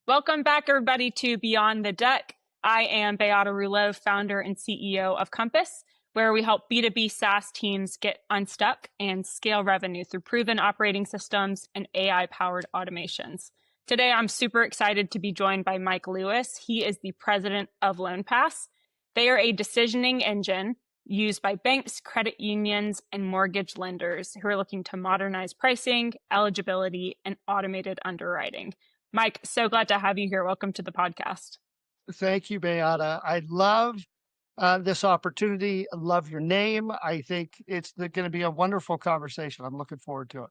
Welcome back, everybody, to Beyond the Deck. I am Beata Rouleau, founder and CEO of Compass, where we help B2B SaaS teams get unstuck and scale revenue through proven operating systems and AI-powered automations. Today, I'm super excited to be joined by Mike Lewis. He is the president of LoanPASS. They are a decisioning engine used by banks, credit unions, and mortgage lenders who are looking to modernize pricing, eligibility, and automated underwriting. Mike, so glad to have you here. Welcome to the podcast. Thank you, Beata. I love this opportunity. I love your name. I think it's going to be a wonderful conversation. I'm looking forward to it.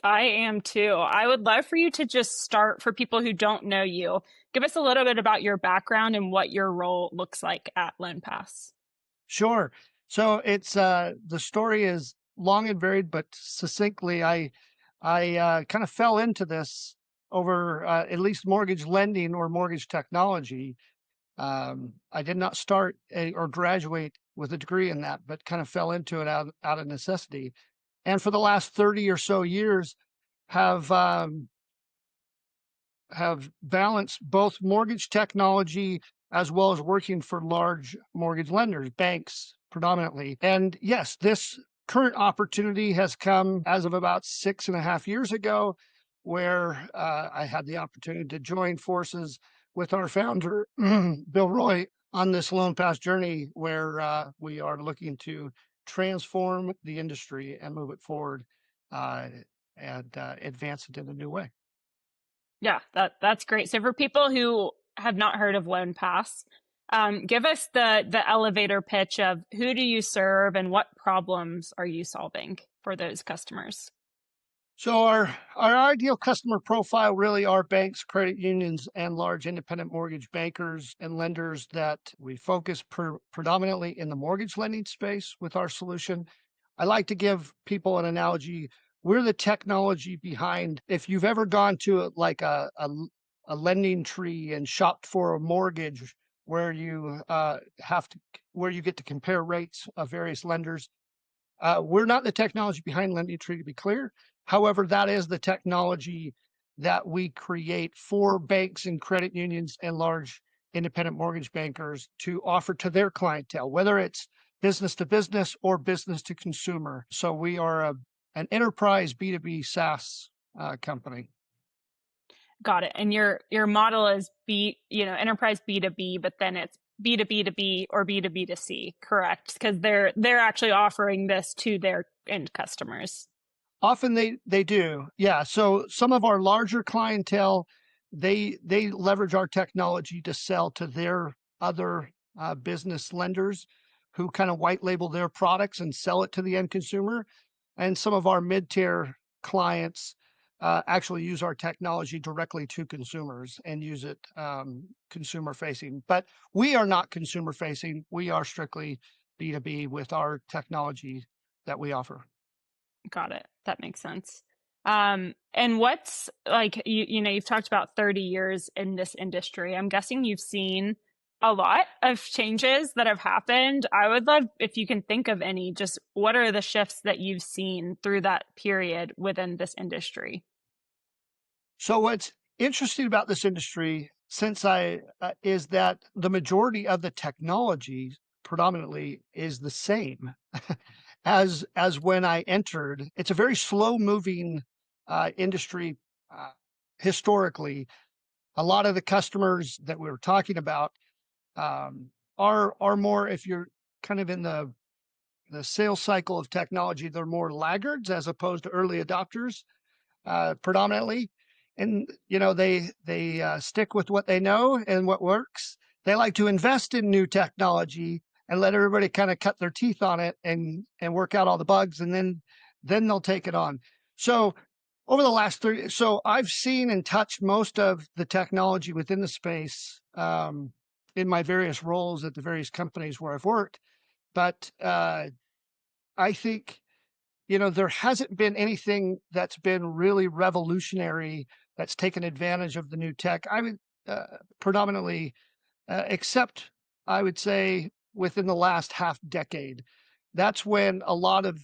I am too. I would love for you to just start, for people who don't know you, give us a little bit about your background and what your role looks like at LoanPASS. Sure. So it's the story is long and varied, but succinctly, I kind of fell into this over at least mortgage lending or mortgage technology. I did not start or graduate with a degree in that, but kind of fell into it out of necessity. And for the last 30 or so years, have balanced both mortgage technology as well as working for large mortgage lenders, banks predominantly. And yes, this current opportunity has come as of about 6.5 years ago, where I had the opportunity to join forces with our founder, Bill Roy, on this LoanPASS journey where we are looking to transform the industry and move it forward and advance it in a new way. Yeah, that's great. So for people who have not heard of LoanPASS, give us the elevator pitch of who do you serve and what problems are you solving for those customers? So our ideal customer profile really are banks, credit unions, and large independent mortgage bankers and lenders that we focus predominantly in the mortgage lending space with our solution. I like to give people an analogy. We're the technology behind, if you've ever gone to like a lending tree and shopped for a mortgage where you where you get to compare rates of various lenders. We're not the technology behind lending tree, to be clear. However, that is the technology that we create for banks and credit unions and large independent mortgage bankers to offer to their clientele, whether it's business to business or business to consumer. So we are an enterprise B2B SaaS company. Got it. And your model is enterprise B2B, but then it's B2B2B or B2B2C, correct? Because they're actually offering this to their end customers. Often they do. Yeah. So some of our larger clientele, they leverage our technology to sell to their other business lenders who kind of white label their products and sell it to the end consumer. And some of our mid-tier clients actually use our technology directly to consumers and use it consumer facing. But we are not consumer facing. We are strictly B2B with our technology that we offer. Got it. That makes sense. And what's like, you've talked about 30 years in this industry. I'm guessing you've seen a lot of changes that have happened. I would love if you can think of any, just what are the shifts that you've seen through that period within this industry? So what's interesting about this industry, since is that the majority of the technology predominantly is the same as when I entered. It's a very slow moving industry historically. A lot of the customers that we were talking about are more, if you're kind of in the sales cycle of technology, they're more laggards as opposed to early adopters predominantly. And they stick with what they know and what works. They like to invest in new technology and let everybody kind of cut their teeth on it and work out all the bugs, and then they'll take it on. So over the last 30, so I've seen and touched most of the technology within the space in my various roles at the various companies where I've worked. But I think there hasn't been anything that's been really revolutionary that's taken advantage of the new tech. I would predominantly, except I would say within the last half decade. That's when a lot of,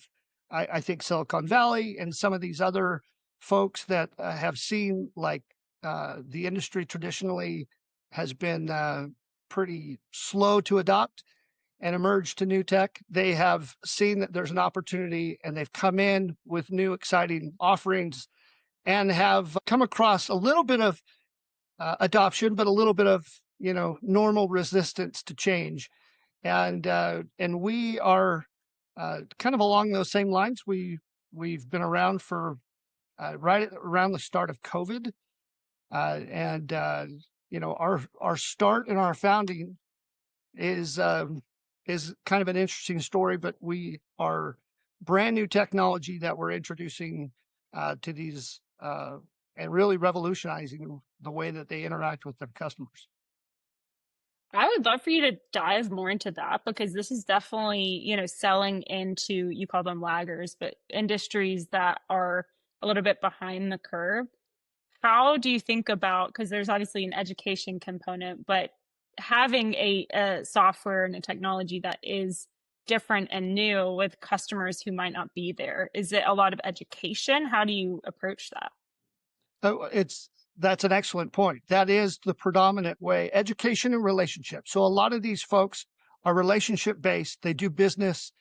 I think, Silicon Valley and some of these other folks that have seen like the industry traditionally has been pretty slow to adopt and emerge to new tech. They have seen that there's an opportunity and they've come in with new exciting offerings and have come across a little bit of adoption, but a little bit of normal resistance to change. And we are kind of along those same lines. We've been around for right around the start of COVID, and our start and our founding is kind of an interesting story. But we are brand new technology that we're introducing to these and really revolutionizing the way that they interact with their customers. I would love for you to dive more into that because this is definitely, selling into, you call them laggers, but industries that are a little bit behind the curve. How do you think about, because there's obviously an education component, but having a software and a technology that is different and new with customers who might not be there? Is it a lot of education? How do you approach that? Oh, that's an excellent point. That is the predominant way, education and relationships. So a lot of these folks are relationship based. They do business,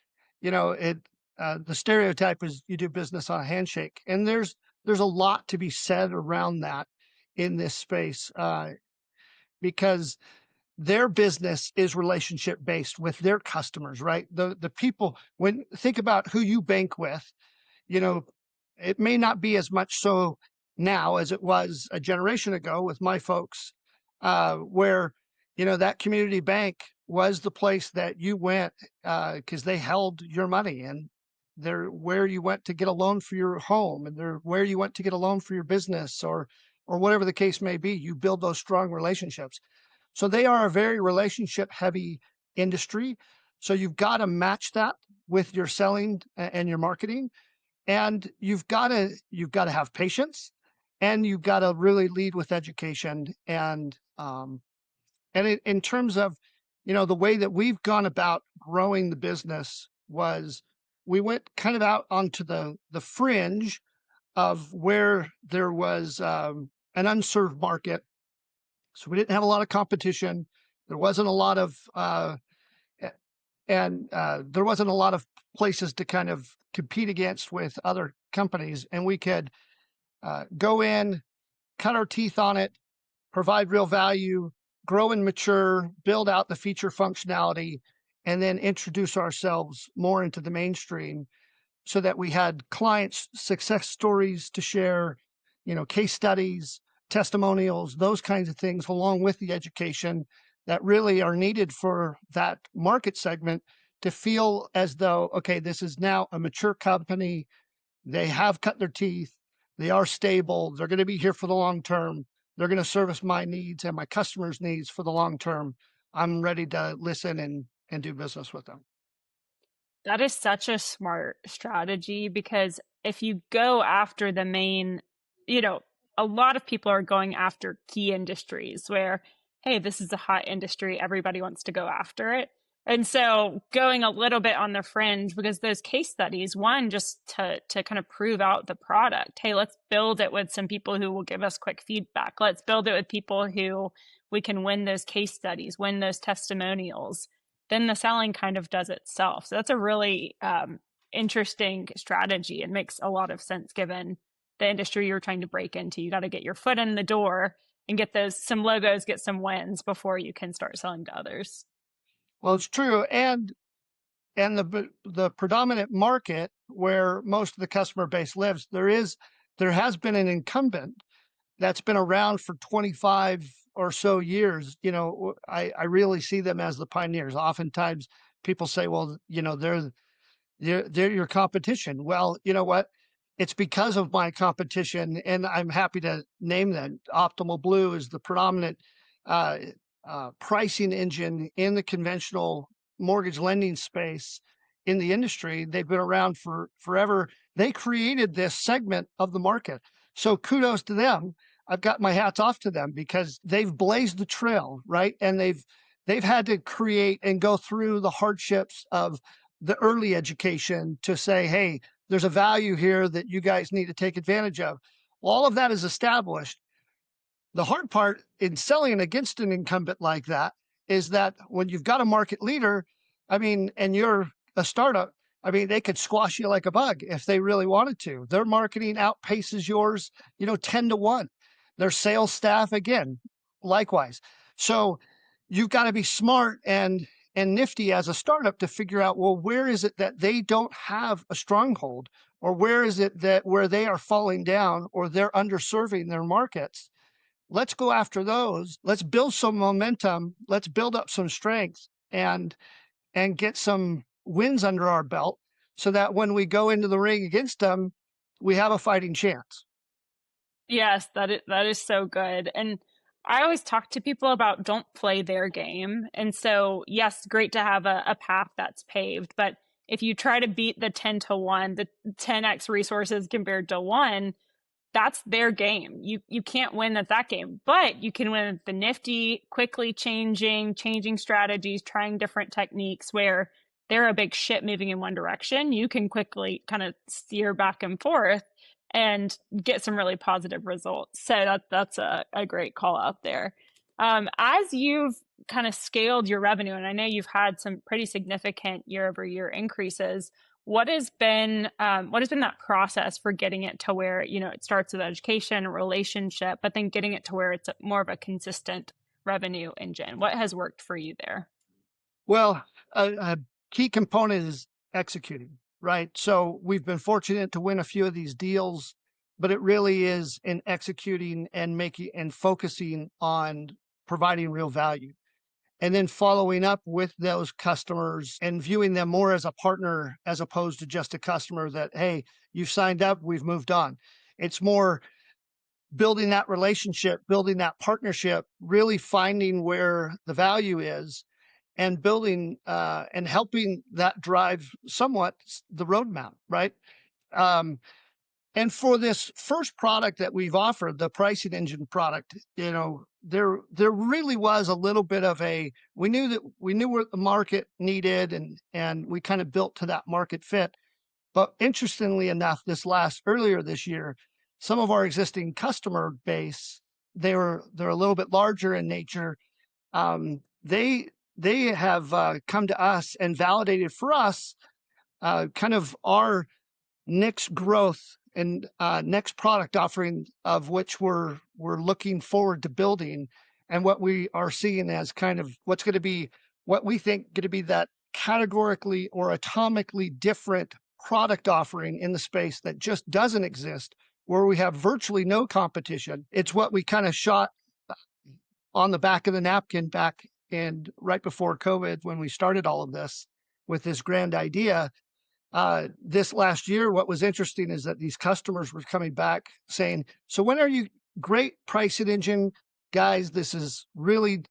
it the stereotype is you do business on a handshake. And there's a lot to be said around that in this space, because their business is relationship based with their customers, right? The people, when think about who you bank with, you know, it may not be as much so now as it was a generation ago with my folks, where, that community bank was the place that you went because they held your money, and they're where you went to get a loan for your home, and they're where you went to get a loan for your business, or whatever the case may be. You build those strong relationships. So they are a very relationship heavy industry. So you've got to match that with your selling and your marketing, and you've got to have patience, and you've got to really lead with education. And in terms of the way that we've gone about growing the business was we went kind of out onto the fringe of where there was an unserved market. So we didn't have a lot of competition. There wasn't a lot of there wasn't a lot of places to kind of compete against with other companies, and we could go in, cut our teeth on it, provide real value, grow and mature, build out the feature functionality, and then introduce ourselves more into the mainstream so that we had clients' success stories to share, case studies, testimonials, those kinds of things, along with the education that really are needed for that market segment to feel as though, okay, this is now a mature company. They have cut their teeth. They are stable. They're going to be here for the long term. They're going to service my needs and my customers' needs for the long term. I'm ready to listen and do business with them. That is such a smart strategy because if you go after the main, you know, a lot of people are going after key industries where, hey, this is a hot industry, everybody wants to go after it. And so going a little bit on the fringe because those case studies, one, just to kind of prove out the product. Hey, let's build it with some people who will give us quick feedback. Let's build it with people who we can win those case studies, win those testimonials, then the selling kind of does itself. So that's a really interesting strategy. It makes a lot of sense given the industry you're trying to break into. You got to get your foot in the door and get those some logos, get some wins before you can start selling to others. Well, it's true. And the predominant market where most of the customer base lives, there has been an incumbent that's been around for 25 or so years. I really see them as the pioneers. Oftentimes people say, well, they're your competition. Well, you know what? It's because of my competition, and I'm happy to name them. Optimal Blue is the predominant uh, pricing engine in the conventional mortgage lending space in the industry. They've been around for forever. They created this segment of the market. So kudos to them. I've got my hats off to them because they've blazed the trail, right? And they've had to create and go through the hardships of the early education to say, hey, there's a value here that you guys need to take advantage of. Well, all of that is established. The hard part in selling against an incumbent like that is that when you've got a market leader, I mean, and you're a startup, I mean, they could squash you like a bug if they really wanted to. Their marketing outpaces yours, 10 to 1. Their sales staff, again, likewise. So you've got to be smart and nifty as a startup to figure out, well, where is it that they don't have a stronghold, or where is it that where they are falling down or they're underserving their markets? Let's go after those. Let's build some momentum. Let's build up some strength and get some wins under our belt so that when we go into the ring against them, we have a fighting chance. Yes, that is so good. And I always talk to people about don't play their game. And so, yes, great to have a path that's paved, but if you try to beat the 10 to 1, the 10x resources compared to 1, that's their game. You can't win at that game, but you can win at the nifty, quickly changing strategies, trying different techniques where they're a big ship moving in one direction. You can quickly kind of steer back and forth and get some really positive results. So that's a great call out there. As you've kind of scaled your revenue, and I know you've had some pretty significant year over year increases, what has been that process for getting it to where, it starts with education, relationship, but then getting it to where it's more of a consistent revenue engine? What has worked for you there? Well, a key component is executing, right? So we've been fortunate to win a few of these deals, but it really is in executing and making and focusing on providing real value. And then following up with those customers and viewing them more as a partner as opposed to just a customer that, hey, you've signed up, we've moved on. It's more building that relationship, building that partnership, really finding where the value is and building and helping that drive somewhat the roadmap, right? Um, and for this first product that we've offered, the pricing engine product, there really was a little bit of we knew what the market needed and we kind of built to that market fit. But interestingly enough, earlier this year, some of our existing customer base, they're a little bit larger in nature. They have come to us and validated for us kind of our next growth and next product offering, of which we're looking forward to building, and what we are seeing as kind of what's going to be what we think going to be that categorically or atomically different product offering in the space that just doesn't exist, where we have virtually no competition. It's what we kind of shot on the back of the napkin back and right before COVID when we started all of this with this grand idea. This last year, what was interesting is that these customers were coming back saying, so when are you great pricing engine guys? This is really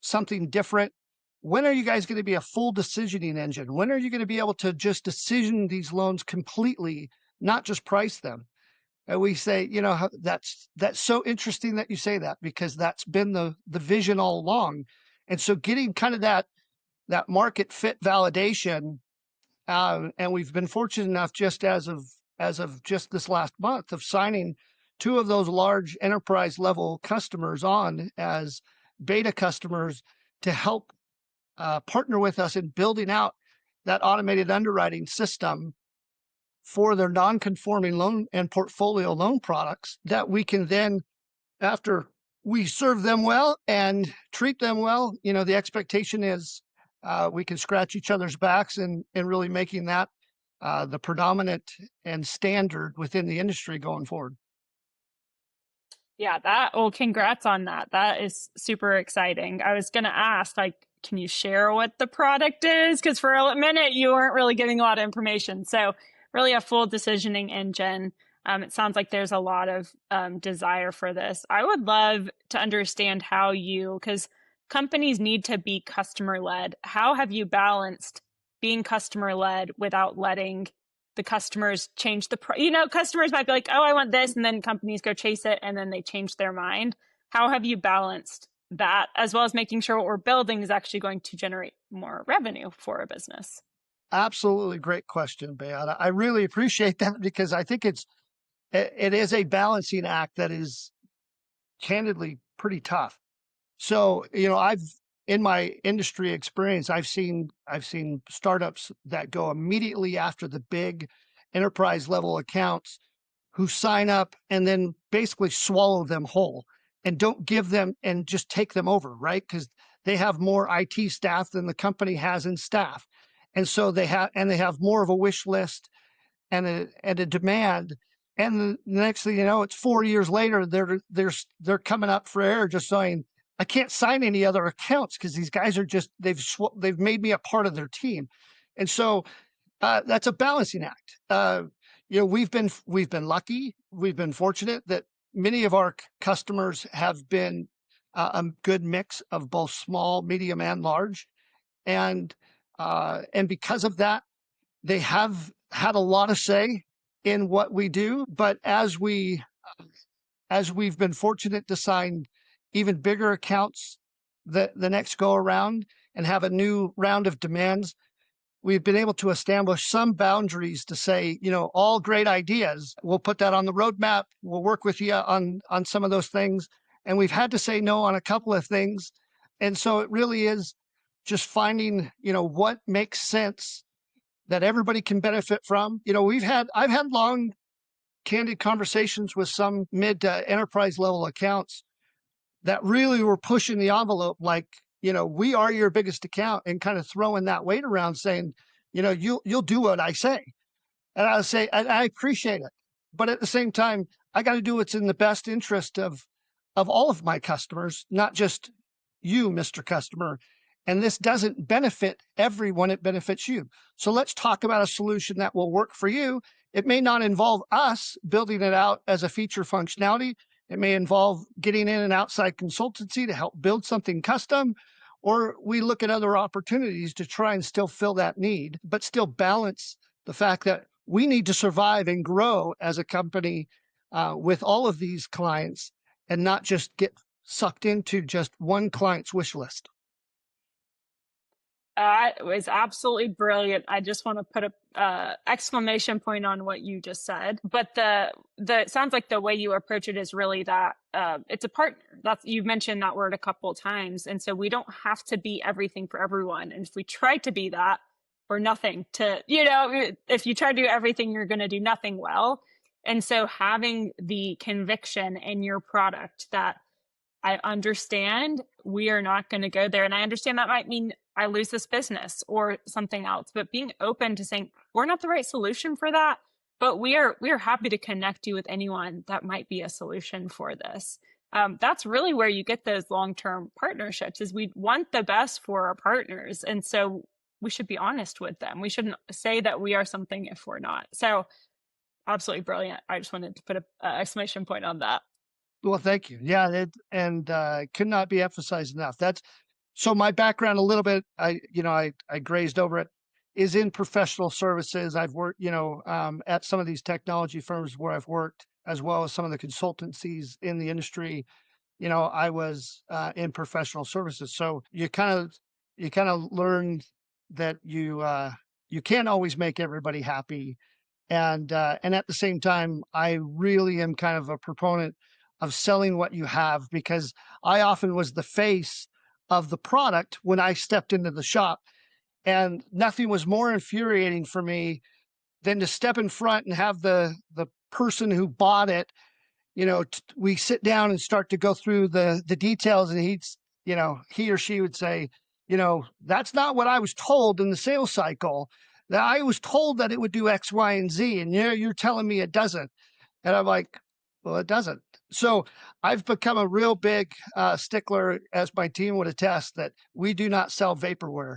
something different. When are you guys going to be a full decisioning engine? When are you going to be able to just decision these loans completely, not just price them? And we say, that's so interesting that you say that, because that's been the vision all along. And so getting kind of that market fit validation, and we've been fortunate enough, just as of just this last month, of signing two of those large enterprise level customers on as beta customers to help partner with us in building out that automated underwriting system for their non-conforming loan and portfolio loan products that we can then, after we serve them well and treat them well, the expectation is we can scratch each other's backs and really making that the predominant and standard within the industry going forward. Yeah, well, congrats on that. That is super exciting. I was going to ask, like, can you share what the product is? Because for a minute, you weren't really giving a lot of information. So, really, a full decisioning engine. It sounds like there's a lot of desire for this. I would love to understand because companies need to be customer led. How have you balanced being customer led without letting the customers change customers might be like, oh, I want this, and then companies go chase it and then they change their mind. How have you balanced that, as well as making sure what we're building is actually going to generate more revenue for a business? Absolutely great question, Beata. I really appreciate that, because I think it is a balancing act that is candidly pretty tough. So, I've in my industry experience, I've seen startups that go immediately after the big enterprise level accounts who sign up and then basically swallow them whole and don't give them and just take them over, right? Because they have more IT staff than the company has in staff. And so they have more of a wish list and a demand. And the next thing you know, it's 4 years later, they're coming up for air, just saying, "I can't sign any other accounts because these guys are just they've made me a part of their team." And so that's a balancing act. We've been lucky, we've been fortunate that many of our customers have been a good mix of both small, medium, and large, and because of that, they have had a lot of say in what we do. But as we've been fortunate to sign even bigger accounts the next go around and have a new round of demands, we've been able to establish some boundaries to say, all great ideas, we'll put that on the roadmap. We'll work with you on some of those things. And we've had to say no on a couple of things. And so it really is just finding, what makes sense that everybody can benefit from. I've had long, candid conversations with some mid to enterprise level accounts that really were pushing the envelope, like, we are your biggest account, and kind of throwing that weight around, saying, you'll do what I say. And I say, I appreciate it, but at the same time, I got to do what's in the best interest of all of my customers, not just you, Mr. Customer. And this doesn't benefit everyone; it benefits you. So let's talk about a solution that will work for you. It may not involve us building it out as a feature functionality. It may involve getting in an outside consultancy to help build something custom, or we look at other opportunities to try and still fill that need, but still balance the fact that we need to survive and grow as a company with all of these clients, and not just get sucked into just one client's wish list. It was absolutely brilliant. I just want to put a exclamation point on what you just said. But the it sounds like the way you approach it is really that it's a partner. That's, you've mentioned that word a couple of times, and so we don't have to be everything for everyone. And if we try to be that, we're nothing. If you try to do everything, you're going to do nothing well. And so having the conviction in your product that I understand we are not going to go there. And I understand that might mean I lose this business or something else, but being open to saying we're not the right solution for that, but we are happy to connect you with anyone that might be a solution for this. That's really where you get those long-term partnerships, is we want the best for our partners. And so we should be honest with them. We shouldn't say that we are something if we're not. So absolutely brilliant. I just wanted to put a exclamation point on that. Well, thank you. Yeah, and could not be emphasized enough. That's so my background a little bit. I grazed over it. Is in professional services. I've worked, at some of these technology firms where I've worked, as well as some of the consultancies in the industry. I was in professional services, so you kind of learn that you can't always make everybody happy, and at the same time, I really am kind of a proponent of selling what you have, because I often was the face of the product when I stepped into the shop, and nothing was more infuriating for me than to step in front and have the person who bought it, we sit down and start to go through the details, and he or she would say, that's not what I was told in the sales cycle. That I was told that it would do X, Y, and Z, and you're telling me it doesn't. And I'm like, well, it doesn't. So I've become a real big stickler, as my team would attest, that we do not sell vaporware.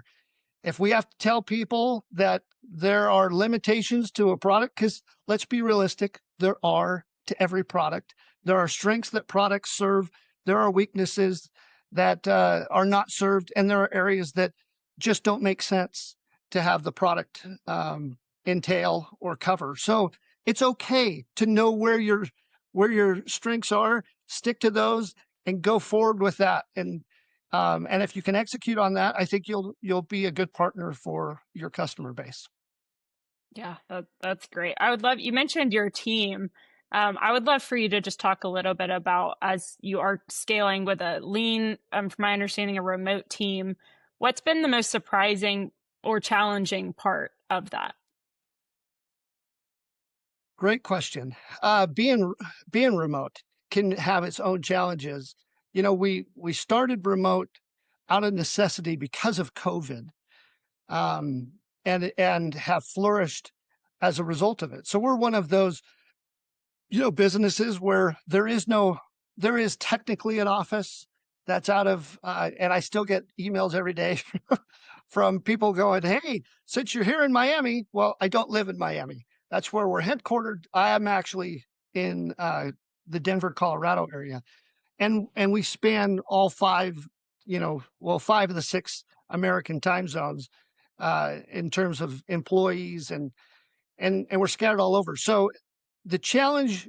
If we have to tell people that there are limitations to a product, because let's be realistic, there are to every product. There are strengths that products serve. There are weaknesses that are not served, and there are areas that just don't make sense to have the product entail or cover. So it's okay to know where your strengths are, stick to those, and go forward with that. And if you can execute on that, I think you'll be a good partner for your customer base. Yeah, that's great. I would love, you mentioned your team. I would love for you to just talk a little bit about, as you are scaling with a lean, from my understanding, a remote team, what's been the most surprising or challenging part of that? Great question. Being remote can have its own challenges. We started remote out of necessity because of COVID, um, and have flourished as a result of it. So we're one of those businesses where there is technically an office that's out of, and I still get emails every day from people going, "Hey, since you're here in Miami," well, I don't live in Miami. That's where we're headquartered. I am actually in the Denver, Colorado area, and we span all five, five of the six American time zones in terms of employees, and we're scattered all over. So the challenge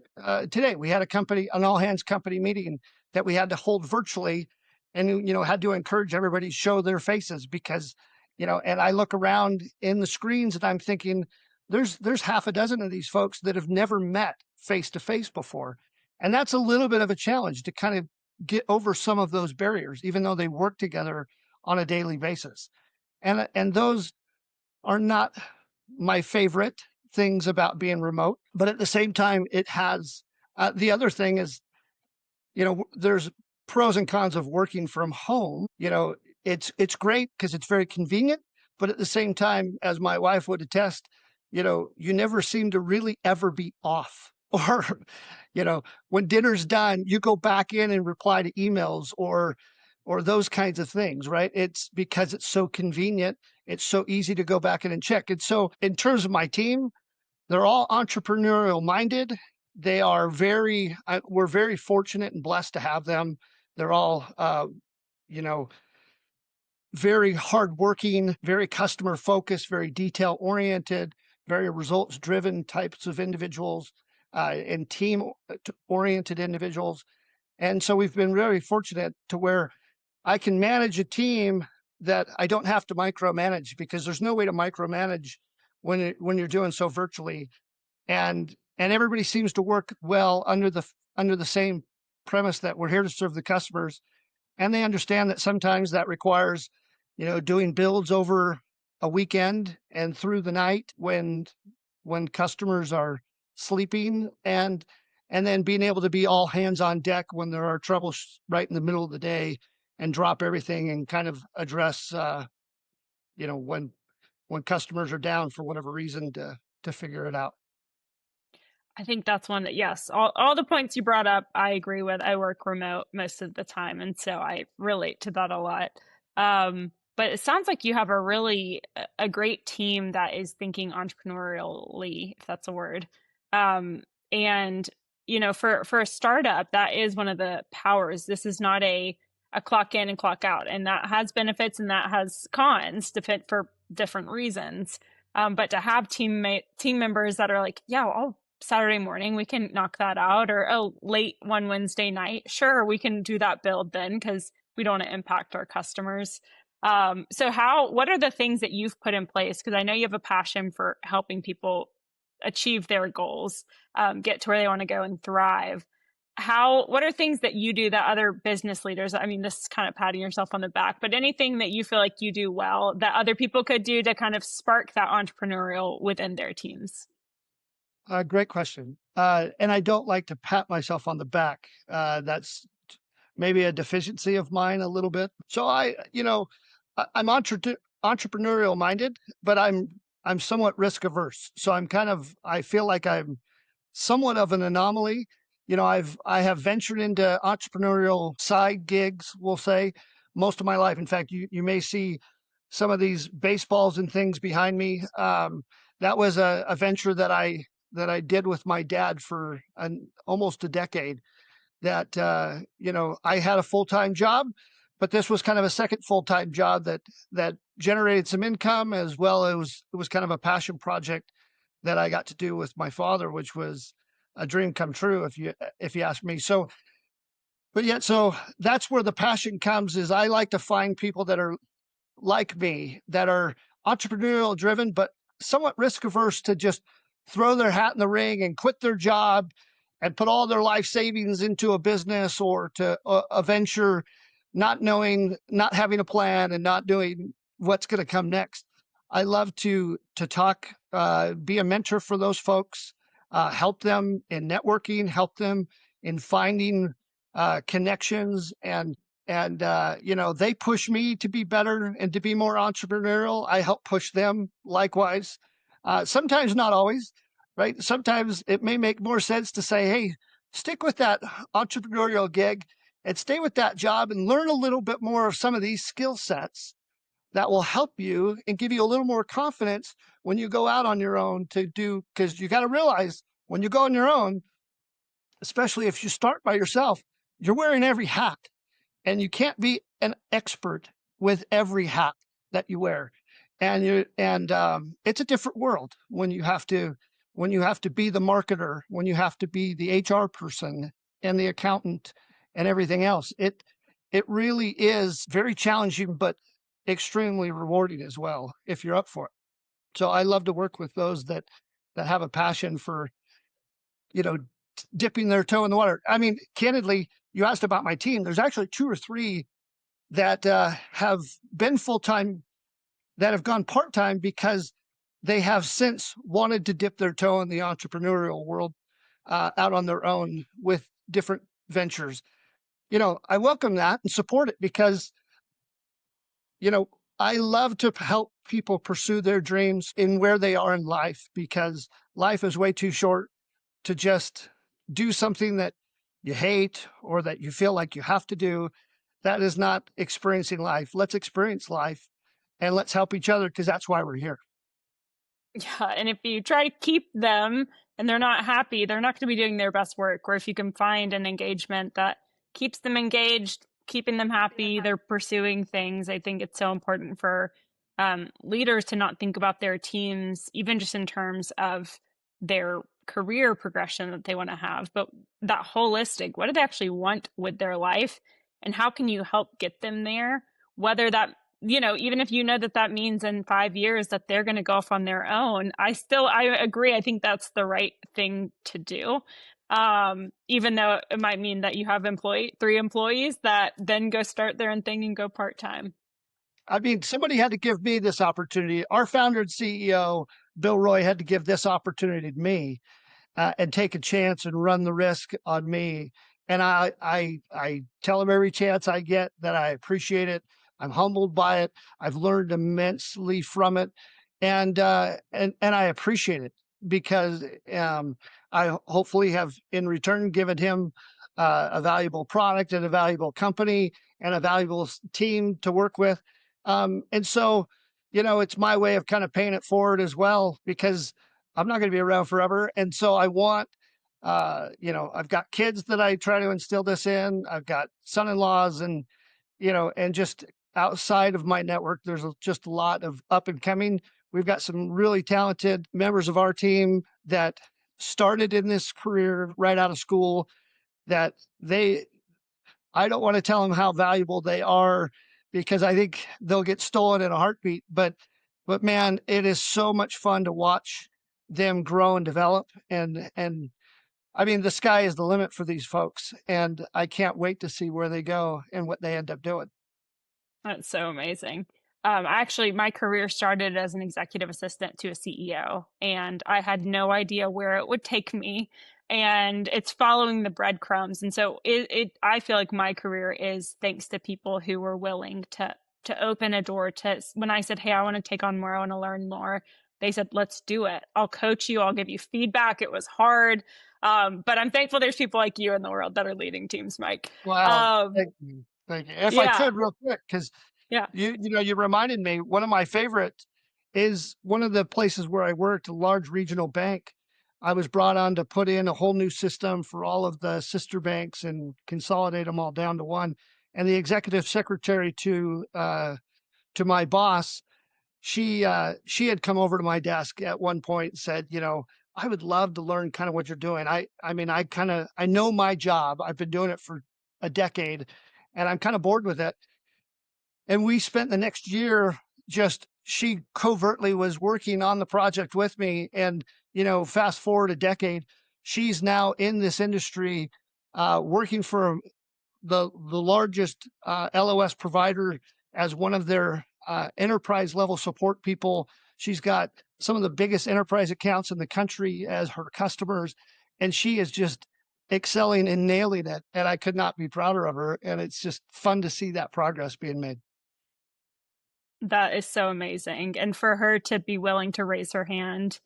today, we had an all hands company meeting that we had to hold virtually, and had to encourage everybody to show their faces because and I look around in the screens and I'm thinking there's half a dozen of these folks that have never met face to face before, and that's a little bit of a challenge to kind of get over some of those barriers even though they work together on a daily basis, and those are not my favorite things about being remote. But at the same time, it has the other thing is, there's pros and cons of working from home. It's great because it's very convenient, but at the same time, as my wife would attest, you never seem to really ever be off. Or, when dinner's done, you go back in and reply to emails or those kinds of things, right? It's because it's so convenient. It's so easy to go back in and check. And so in terms of my team, they're all entrepreneurial minded. They are we're very fortunate and blessed to have them. They're all, you know, very hardworking, very customer focused, very detail oriented, very results driven types of individuals, and team oriented individuals. And so we've been very fortunate to where I can manage a team that I don't have to micromanage, because there's no way to micromanage when you're doing so virtually. And everybody seems to work well under the same premise that we're here to serve the customers, and they understand that sometimes that requires doing builds over a weekend and through the night when customers are sleeping, and then being able to be all hands on deck when there are troubles right in the middle of the day, and drop everything and kind of address you know when when customers are down for whatever reason, to figure it out. I think that's one that, yes, all the points you brought up, I agree with. I work remote most of the time, and so I relate to that a lot. But it sounds like you have a great team that is thinking entrepreneurially, if that's a word. And for a startup, that is one of the powers. This is not a clock in and clock out, and that has benefits and that has cons, for different reasons. But to have team members that are like, yeah, I'll Saturday morning, we can knock that out. Or, oh, late one Wednesday night, sure, we can do that build then because we don't want to impact our customers. So what are the things that you've put in place? Because I know you have a passion for helping people achieve their goals, get to where they want to go and thrive. What are things that you do that other business leaders, I mean, this is kind of patting yourself on the back, but anything that you feel like you do well that other people could do to kind of spark that entrepreneurial within their teams? Great question. And I don't like to pat myself on the back. That's maybe a deficiency of mine a little bit. So I'm entrepreneurial minded, but I'm somewhat risk averse. So I feel like I'm somewhat of an anomaly. I have ventured into entrepreneurial side gigs, we'll say, most of my life. In fact, you may see some of these baseballs and things behind me. That was a venture that I did with my dad for almost a decade. That I had a full time job, but this was kind of a second full time job that generated some income as well. It was kind of a passion project that I got to do with my father, which was a dream come true, if you ask me. So that's where the passion comes. Is I like to find people that are like me, that are entrepreneurial driven, but somewhat risk averse, to just throw their hat in the ring and quit their job and put all their life savings into a business or to a venture, not knowing, not having a plan, and not doing what's going to come next. I love to talk, be a mentor for those folks, help them in networking, help them in finding connections, and you know, they push me to be better and to be more entrepreneurial. I help push them likewise. Sometimes not always, right? Sometimes it may make more sense to say, hey, stick with that entrepreneurial gig and stay with that job and learn a little bit more of some of these skill sets that will help you and give you a little more confidence when you go out on your own to do, because you got to realize when you go on your own, especially if you start by yourself, you're wearing every hat and you can't be an expert with every hat that you wear. And it's a different world when you have to be the marketer, when you have to be the HR person and the accountant and everything else. It really is very challenging, but extremely rewarding as well if you're up for it. So I love to work with those that have a passion for, you know, dipping their toe in the water. I mean, candidly, you asked about my team. There's actually two or three that have been full time that have gone part time because they have since wanted to dip their toe in the entrepreneurial world out on their own with different ventures. You know, I welcome that and support it because, you know, I love to help people pursue their dreams in where they are in life because life is way too short to just do something that you hate or that you feel like you have to do. That is not experiencing life. Let's experience life and let's help each other because that's why we're here. Yeah, and if you try to keep them and they're not happy, they're not going to be doing their best work. Or if you can find an engagement that keeps them engaged, keeping them happy, they're pursuing things. I think it's so important for leaders to not think about their teams, even just in terms of their career progression that they want to have, but that holistic, what do they actually want with their life? And how can you help get them there? Whether that, you know, even if you know that that means in 5 years that they're going to go off on their own, I agree. I think that's the right thing to do. Even though it might mean that you have three employees that then go start their own thing and go part time. I mean, somebody had to give me this opportunity. Our founder and CEO, Bill Roy, had to give this opportunity to me and take a chance and run the risk on me. And I tell him every chance I get that I appreciate it. I'm humbled by it. I've learned immensely from it, and I appreciate it because I hopefully have in return given him a valuable product and a valuable company and a valuable team to work with. And so, you know, it's my way of kind of paying it forward as well because I'm not going to be around forever. And so I want, you know, I've got kids that I try to instill this in. I've got son-in-laws and, you know, and just outside of my network, there's just a lot of up and coming. We've got some really talented members of our team that started in this career right out of school that I don't want to tell them how valuable they are because I think they'll get stolen in a heartbeat. But man, it is so much fun to watch them grow and develop. And I mean, the sky is the limit for these folks, and I can't wait to see where they go and what they end up doing. That's so amazing. Actually, my career started as an executive assistant to a CEO, and I had no idea where it would take me. And it's following the breadcrumbs. And so I feel like my career is thanks to people who were willing to open a door to, when I said, hey, I want to take on more, I want to learn more. They said, let's do it. I'll coach you. I'll give you feedback. It was hard. But I'm thankful there's people like you in the world that are leading teams, Mike. Wow. Um, Thank you. Thank you. If I yeah. could real quick, because Yeah. you know, you reminded me, one of my favorite is one of the places where I worked, a large regional bank. I was brought on to put in a whole new system for all of the sister banks and consolidate them all down to one. And the executive secretary to my boss, she had come over to my desk at one point and said, you know, I would love to learn kind of what you're doing. I mean, I know my job. I've been doing it for a decade and I'm kind of bored with it. And we spent the next year just, she covertly was working on the project with me. And, you know, fast forward a decade, she's now in this industry, working for the largest LOS provider as one of their enterprise level support people. She's got some of the biggest enterprise accounts in the country as her customers, and she is just excelling and nailing it. And I could not be prouder of her. And it's just fun to see that progress being made. That is so amazing. And for her to be willing to raise her hand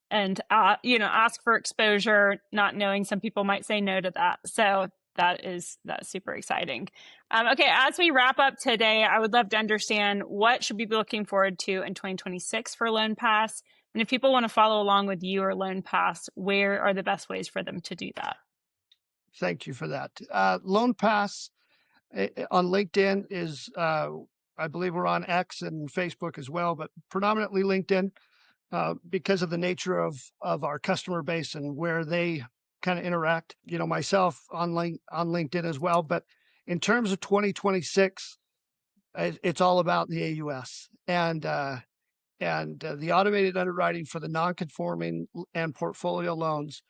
and ask for exposure, not knowing some people might say no to that. So that's super exciting. Okay, as we wrap up today, I would love to understand what should we be looking forward to in 2026 for LoanPASS, and if people want to follow along with you or LoanPASS, where are the best ways for them to do that? Thank you for that. LoanPass on LinkedIn is, I believe we're on X and Facebook as well, but predominantly LinkedIn. Because of the nature of our customer base and where they kind of interact. Myself on LinkedIn as well. But in terms of 2026, it's all about the AUS and the automated underwriting for the non-conforming and portfolio loans.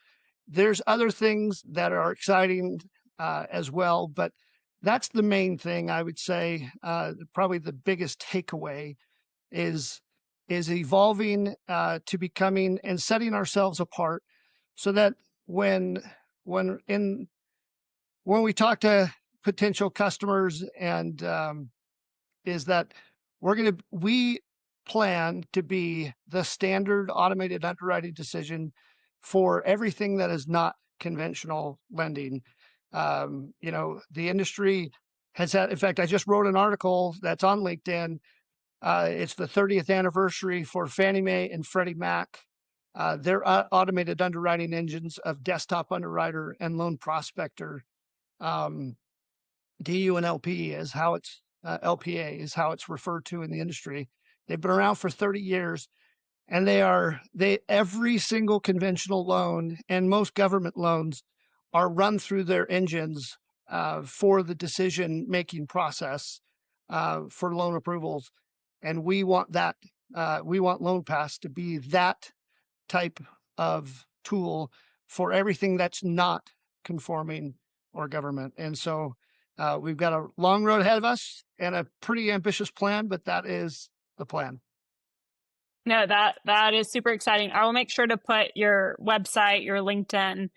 There's other things that are exciting as well, but that's the main thing I would say. Probably the biggest takeaway is evolving to becoming and setting ourselves apart so that when when in when we talk to potential customers and is that we plan to be the standard automated underwriting decision for everything that is not conventional lending. The industry has had, in fact, I just wrote an article that's on LinkedIn. It's the 30th anniversary for Fannie Mae and Freddie Mac. Their automated underwriting engines of Desktop Underwriter and Loan Prospector. Um, DU and LP is how it's LPA is how it's referred to in the industry. They've been around for 30 years, and they every single conventional loan and most government loans are run through their engines for the decision making process for loan approvals, and we want that. We want LoanPass to be that type of tool for everything that's not conforming or government. And so we've got a long road ahead of us and a pretty ambitious plan, but that is the plan. No, that is super exciting. I will make sure to put your website, your LinkedIn,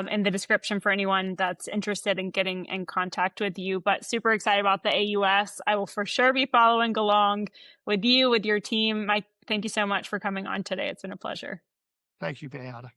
in the description for anyone that's interested in getting in contact with you. But super excited about the AUS. I will for sure be following along with you, with your team. Mike, thank you so much for coming on today. It's been a pleasure. Thank you, Beata.